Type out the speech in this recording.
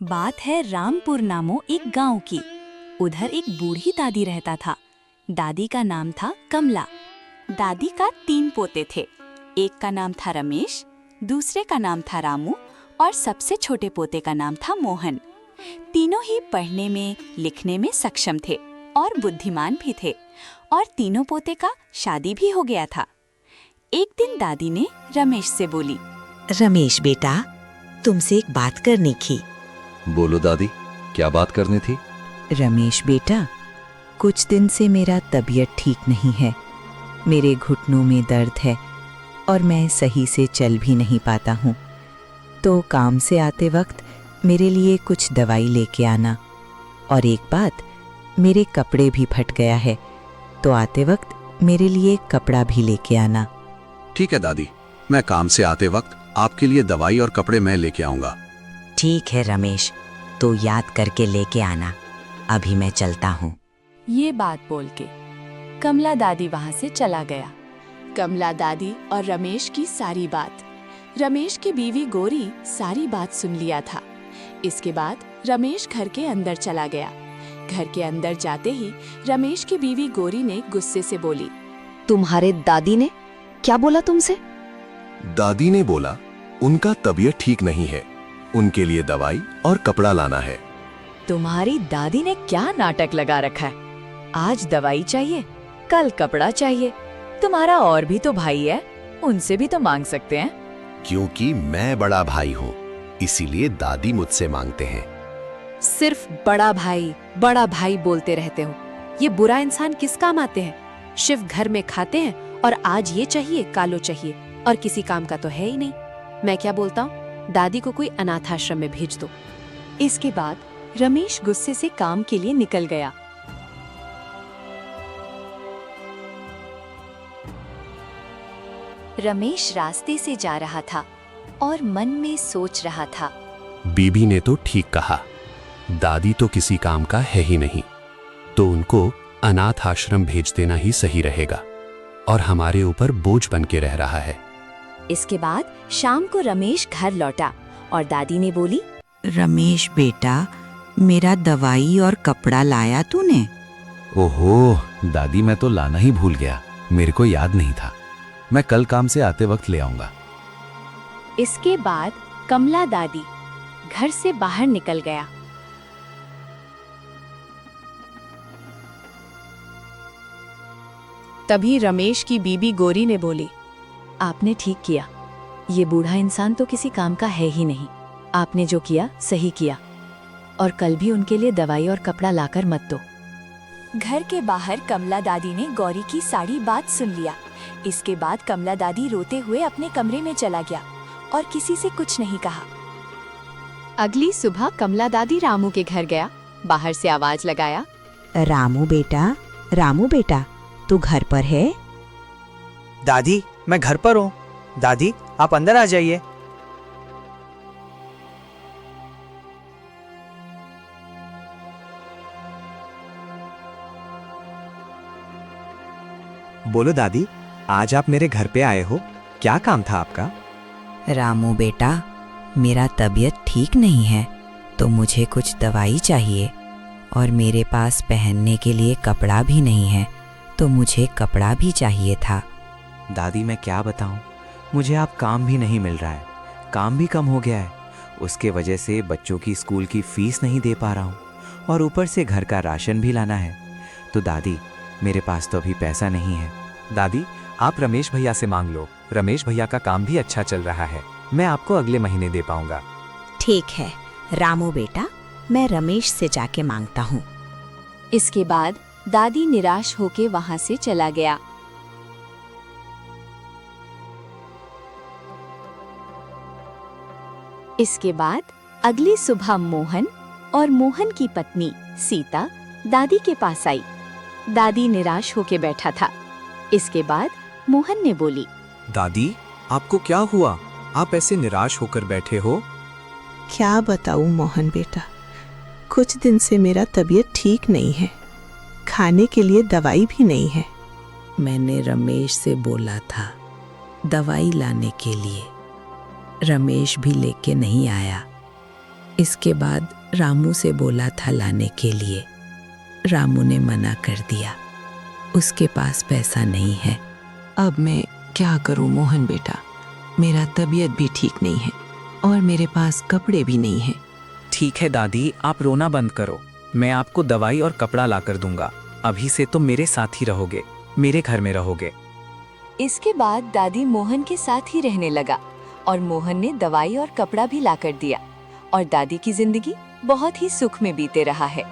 बात है रामपुर नामो एक गांव की। उधर एक बूढ़ी दादी रहता था। दादी का नाम था कमला। दादी का 3 पोते थे। एक का नाम था रमेश, दूसरे का नाम था रामू और सबसे छोटे पोते का नाम था मोहन। तीनों ही पढ़ने में लिखने में सक्षम थे और बुद्धिमान भी थे और तीनों पोते का शादी भी हो गया था। एक दिन दादी ने रमेश से बोली, रमेश बेटा, तुमसे एक बात करनी थी। बोलो दादी, क्या बात करनी थी? रमेश बेटा, कुछ दिन से मेरा तबीयत ठीक नहीं है। मेरे घुटनों में दर्द है और मैं सही से चल भी नहीं पाता हूँ। तो काम से आते वक्त मेरे लिए कुछ दवाई लेके आना। और एक बात, मेरे कपड़े भी फट गया है, तो आते वक्त मेरे लिए कपड़ा भी लेके आना। ठीक है दादी, मैं काम से आते वक्त आपके लिए दवाई और कपड़े मैं लेके आऊंगा। ठीक है रमेश, तो याद करके लेके आना। अभी मैं चलता हूँ। ये बात बोल के कमला दादी वहाँ से चला गया। कमला दादी और रमेश की सारी बात, रमेश की बीवी गौरी सारी बात सुन लिया था। इसके बाद रमेश घर के अंदर चला गया। घर के अंदर जाते ही रमेश की बीवी गौरी ने गुस्से से बोली, तुम्हारे दादी ने क्या बोला तुमसे? दादी ने बोला उनका तबीयत ठीक नहीं है, उनके लिए दवाई और कपड़ा लाना है। तुम्हारी दादी ने क्या नाटक लगा रखा है? आज दवाई चाहिए, कल कपड़ा चाहिए। तुम्हारा और भी तो भाई है, उनसे भी तो मांग सकते हैं। क्योंकि मैं बड़ा भाई हूँ, इसीलिए दादी मुझसे मांगते हैं। सिर्फ बड़ा भाई बोलते रहते हो। ये बुरा इंसान किस काम आते हैं? शिव घर में खाते हैं और आज ये चाहिए कालो चाहिए, और किसी काम का तो है ही नहीं। मैं क्या बोलता हूँ, दादी को कोई अनाथ आश्रम में भेज दो। इसके बाद रमेश गुस्से से काम के लिए निकल गया। रमेश रास्ते से जा रहा था और मन में सोच रहा था, बीबी ने तो ठीक कहा, दादी तो किसी काम का है ही नहीं, तो उनको अनाथ आश्रम भेज देना ही सही रहेगा और हमारे ऊपर बोझ बन के रह रहा है। इसके बाद शाम को रमेश घर लौटा और दादी ने बोली, रमेश बेटा, मेरा दवाई और कपड़ा लाया तूने? ओहो दादी, मैं तो लाना ही भूल गया, मेरे को याद नहीं था। मैं कल काम से आते वक्त ले आऊंगा। इसके बाद कमला दादी घर से बाहर निकल गया। तभी रमेश की बीबी गौरी ने बोली, आपने ठीक किया, ये बूढ़ा इंसान तो किसी काम का है ही नहीं। आपने जो किया सही किया, और कल भी उनके लिए दवाई और कपड़ा लाकर मत दो। घर के बाहर कमला दादी ने गौरी की सारी बात सुन लिया। इसके बाद कमला दादी रोते हुए अपने कमरे में चला गया और किसी से कुछ नहीं कहा। अगली सुबह कमला दादी रामू के घर गया। बाहर से आवाज लगाया, रामू बेटा, तू घर पर है? दादी, मैं घर पर हूँ। दादी, आप अंदर आ जाइए। बोलो दादी, आज आप मेरे घर पे आए हो, क्या काम था आपका? रामू बेटा, मेरा तबीयत ठीक नहीं है, तो मुझे कुछ दवाई चाहिए और मेरे पास पहनने के लिए कपड़ा भी नहीं है, तो मुझे कपड़ा भी चाहिए था। दादी, मैं क्या बताऊं, मुझे आप काम भी नहीं मिल रहा है, काम भी कम हो गया है। उसके वजह से बच्चों की स्कूल की फीस नहीं दे पा रहा हूं और ऊपर से घर का राशन भी लाना है। तो दादी, मेरे पास तो अभी पैसा नहीं है। दादी, आप रमेश भैया से मांग लो, रमेश भैया का काम भी अच्छा चल रहा है, मैं आपको अगले महीने दे पाऊंगा। ठीक है रामू बेटा, मैं रमेश से जाके मांगता हूँ। इसके बाद दादी निराश होके वहां से चला गया। इसके बाद अगली सुबह मोहन और मोहन की पत्नी सीता दादी के पास आई। दादी निराश होके बैठा था। इसके बाद मोहन ने बोली, दादी, आपको क्या हुआ? आप ऐसे निराश होकर बैठे हो? क्या बताऊं मोहन बेटा, कुछ दिन से मेरा तबीयत ठीक नहीं है, खाने के लिए दवाई भी नहीं है। मैंने रमेश से बोला था दवाई लाने के लिए, रमेश भी लेके नहीं आया। इसके बाद रामू से बोला था लाने के लिए। रामू ने मना कर दिया, उसके पास पैसा नहीं है। अब मैं क्या करूं मोहन बेटा, मेरा तबीयत भी ठीक नहीं है और मेरे पास कपड़े भी नहीं हैं। ठीक है दादी, आप रोना बंद करो। मैं आपको दवाई और कपड़ा लाकर दूंगा। अभी से तुम मेरे साथ ही रहोगे, मेरे घर में रहोगे। इसके बाद दादी मोहन के साथ ही रहने लगा और मोहन ने दवाई और कपड़ा भी लाकर दिया और दादी की जिंदगी बहुत ही सुख में बीते रहा है।